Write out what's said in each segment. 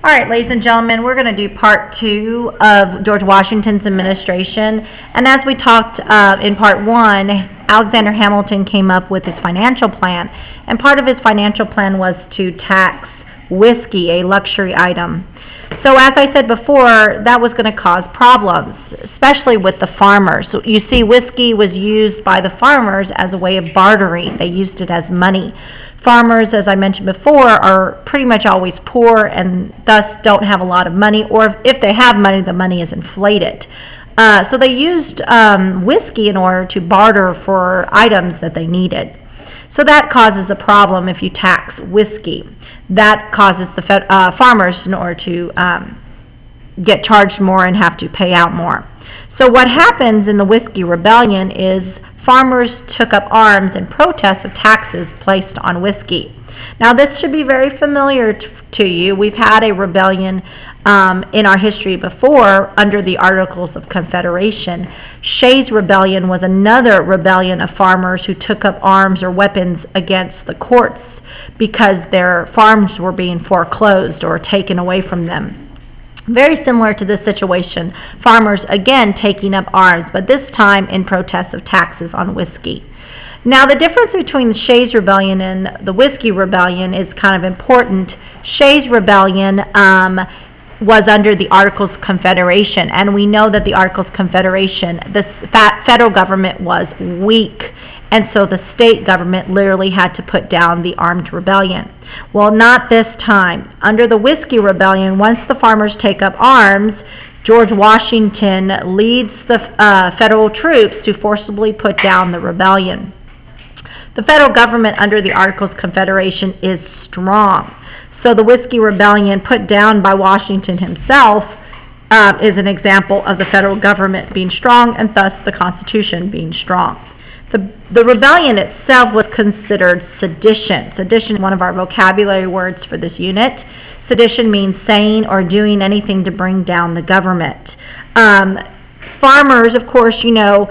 All right, ladies and gentlemen, we're going to do part 2 of George Washington's administration. And as we talked in part 1, Alexander Hamilton came up with his financial plan. And part of his financial plan was to tax whiskey, a luxury item. So as I said before, that was going to cause problems, especially with the farmers. So you see, whiskey was used by the farmers as a way of bartering. They used it as money. Farmers, as I mentioned before, are pretty much always poor and thus don't have a lot of money, or if they have money, the money is inflated. So they used whiskey in order to barter for items that they needed. So that causes a problem if you tax whiskey. That causes the farmers in order to get charged more and have to pay out more. So what happens in the Whiskey Rebellion is farmers took up arms in protest of taxes placed on whiskey. Now this should be very familiar to you. We've had a rebellion in our history before under the Articles of Confederation. Shays' Rebellion was another rebellion of farmers who took up arms or weapons against the courts because their farms were being foreclosed or taken away from them. Very similar to this situation, farmers again taking up arms, but this time in protest of taxes on whiskey. Now the difference between the Shays' Rebellion and the Whiskey Rebellion is kind of important. Shays' Rebellion was under the Articles of Confederation, and we know that the Articles of Confederation, the federal government was weak, and so the state government literally had to put down the armed rebellion. Well, not this time. Under the Whiskey Rebellion, once the farmers take up arms, George Washington leads the federal troops to forcibly put down the rebellion. The federal government under the Articles of Confederation is strong. So the Whiskey Rebellion, put down by Washington himself, is an example of the federal government being strong and thus the Constitution being strong. The rebellion itself was considered sedition. Sedition is one of our vocabulary words for this unit. Sedition means saying or doing anything to bring down the government. Farmers, of course, you know,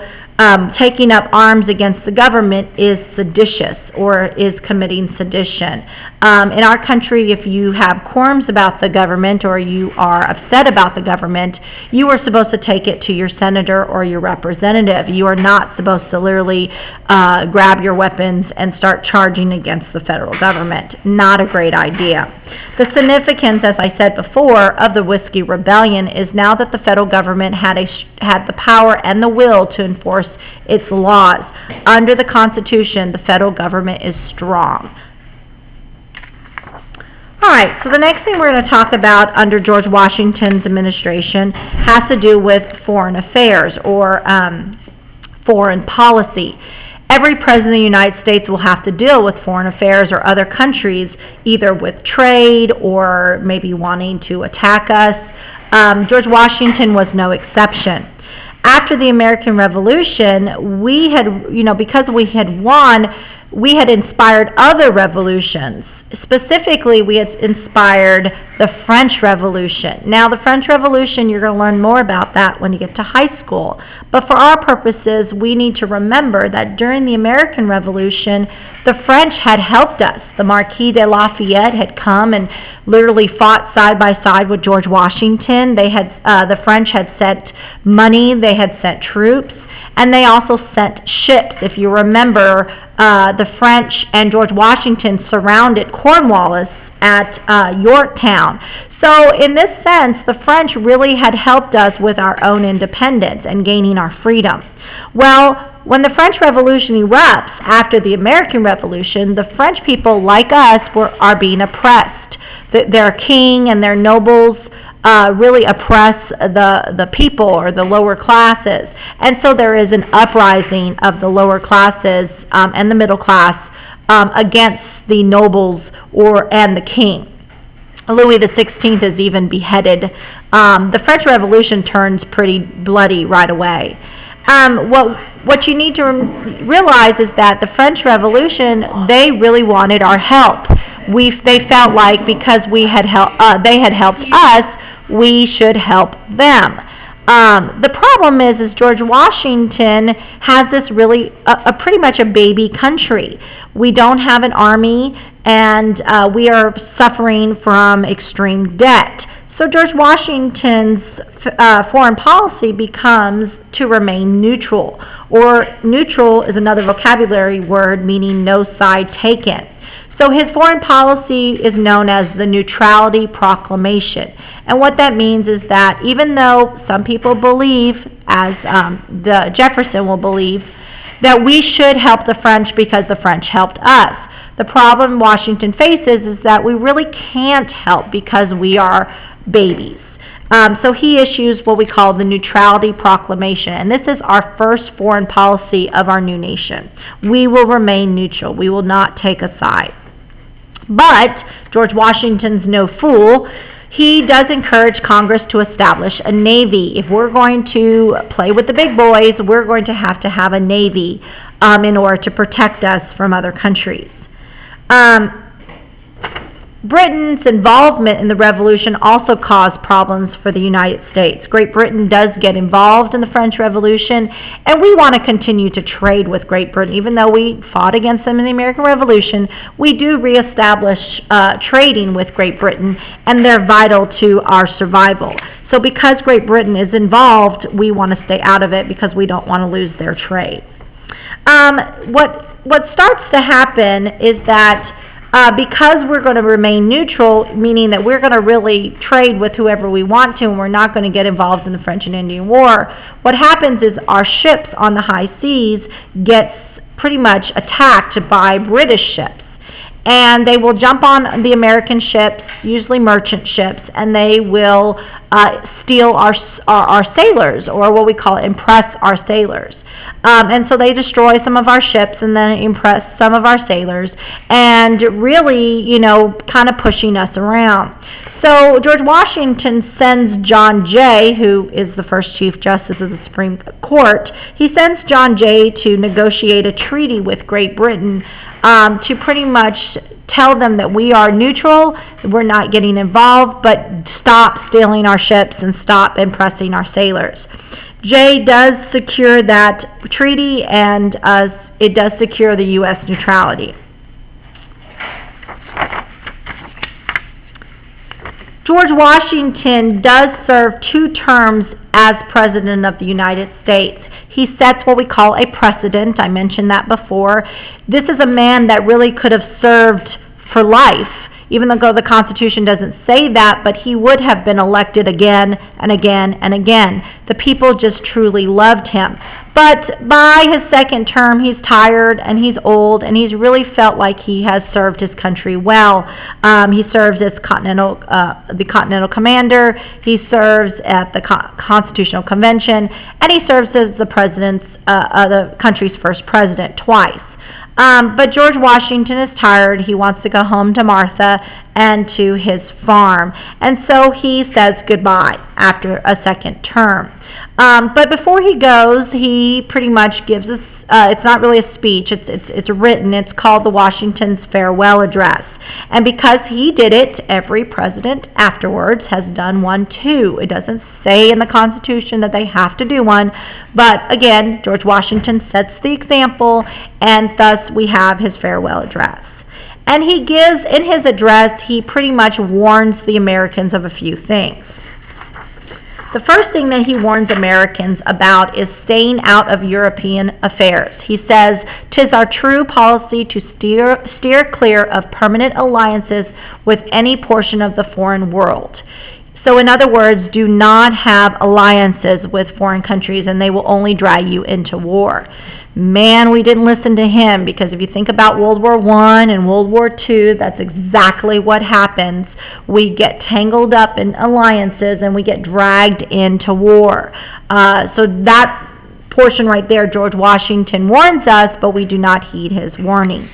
taking up arms against the government is seditious or is committing sedition. In our country, if you have qualms about the government or you are upset about the government, you are supposed to take it to your senator or your representative. You are not supposed to literally grab your weapons and start charging against the federal government. Not a great idea. The significance, as I said before, of the Whiskey Rebellion is now that the federal government had the power and the will to enforce its laws. Under the Constitution, the federal government is strong. All right, so the next thing we're going to talk about under George Washington's administration has to do with foreign affairs or foreign policy. Every president of the United States will have to deal with foreign affairs or other countries, either with trade or maybe wanting to attack us. George Washington was no exception. After the American Revolution, we had, because we had won, we had inspired other revolutions. Specifically, we had inspired the French Revolution. Now, the French Revolution, you're going to learn more about that when you get to high school. But for our purposes, we need to remember that during the American Revolution, the French had helped us. The Marquis de Lafayette had come and literally fought side by side with George Washington. The French had sent money, they had sent troops, and they also sent ships. If you remember, the French and George Washington surrounded Cornwallis at Yorktown. So in this sense, the French really had helped us with our own independence and gaining our freedom. Well, when the French Revolution erupts after the American Revolution, the French people, like us, are being oppressed. Their king and their nobles really oppress the people or the lower classes. And so there is an uprising of the lower classes and the middle class against the nobles and the king. Louis XVI is even beheaded. The French Revolution turns pretty bloody right away. What you need to realize is that the French Revolution, they really wanted our help. They felt like because they had helped us, we should help them. The problem is George Washington has this really pretty much a baby country. We don't have an army. and we are suffering from extreme debt. So George Washington's foreign policy becomes to remain neutral, or neutral is another vocabulary word meaning no side taken. So his foreign policy is known as the Neutrality Proclamation. And what that means is that even though some people believe, as the Jefferson will believe, that we should help the French because the French helped us, the problem Washington faces is that we really can't help because we are babies. So he issues what we call the Neutrality Proclamation, and this is our first foreign policy of our new nation. We will remain neutral. We will not take a side. But George Washington's no fool. He does encourage Congress to establish a Navy. If we're going to play with the big boys, we're going to have a Navy in order to protect us from other countries. Britain's involvement in the Revolution also caused problems for the United States. Great Britain does get involved in the French Revolution, and we want to continue to trade with Great Britain. Even though we fought against them in the American Revolution, we do reestablish trading with Great Britain, and they're vital to our survival. So because Great Britain is involved, we want to stay out of it because we don't want to lose their trade. What starts to happen is that because we're going to remain neutral, meaning that we're going to really trade with whoever we want to and we're not going to get involved in the French and Indian War, what happens is our ships on the high seas gets pretty much attacked by British ships. And they will jump on the American ships, usually merchant ships, and they will steal our sailors, or what we call impress our sailors. And so they destroy some of our ships and then impress some of our sailors, and really, kind of pushing us around. So George Washington sends John Jay, who is the first Chief Justice of the Supreme Court, he sends John Jay to negotiate a treaty with Great Britain to pretty much tell them that we are neutral, we're not getting involved, but stop stealing our ships and stop impressing our sailors. Jay does secure that treaty, and it does secure the U.S. neutrality. George Washington does serve 2 terms as President of the United States. He sets what we call a precedent. I mentioned that before. This is a man that really could have served for life, even though the Constitution doesn't say that, but he would have been elected again and again and again. The people just truly loved him. But by his second term, he's tired and he's old, and he's really felt like he has served his country well. He serves as the Continental Commander, he serves at the Constitutional Convention, and he serves as the country's first president twice. But George Washington is tired. He wants to go home to Martha and to his farm. And so he says goodbye after a second term. But before he goes, he pretty much gives us, it's not really a speech, it's written. It's called the Washington's Farewell Address. And because he did it, every president afterwards has done one too. It doesn't say in the Constitution that they have to do one, but again, George Washington sets the example, and thus we have his farewell address. And he gives, in his address, he pretty much warns the Americans of a few things. The first thing that he warns Americans about is staying out of European affairs. He says, "'Tis our true policy to steer clear of permanent alliances with any portion of the foreign world." So in other words, do not have alliances with foreign countries, and they will only drag you into war. Man, we didn't listen to him, because if you think about World War I and World War II, that's exactly what happens. We get tangled up in alliances and we get dragged into war. So that portion right there, George Washington warns us, but we do not heed his warning.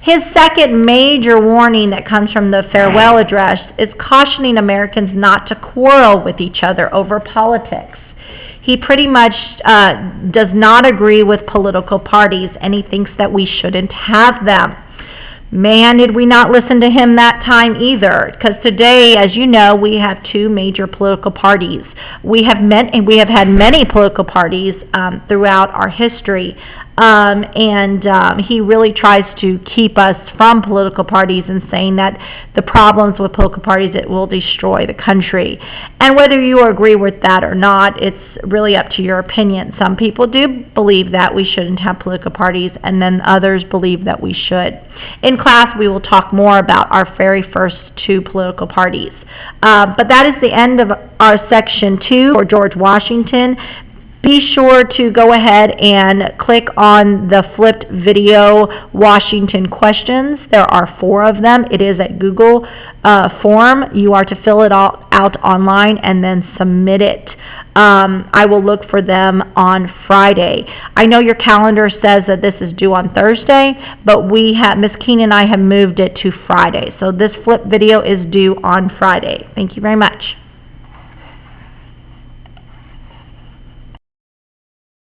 His second major warning that comes from the farewell address is cautioning Americans not to quarrel with each other over politics. He pretty much does not agree with political parties, and he thinks that we shouldn't have them. Man, did we not listen to him that time either, because today, as you know, we have 2 major political parties. We have had many political parties throughout our history, He really tries to keep us from political parties and saying that the problems with political parties, it will destroy the country. And whether you agree with that or not, it's really up to your opinion. Some people do believe that we shouldn't have political parties, and then others believe that we should. In class, we will talk more about our very first two political parties. But that is the end of our section 2 for George Washington. Be sure to go ahead and click on the flipped video Washington questions. There are 4 of them. It is a Google form. You are to fill it all out online and then submit it. I will look for them on Friday. I know your calendar says that this is due on Thursday, but Ms. Keene and I have moved it to Friday. So this flip video is due on Friday. Thank you very much.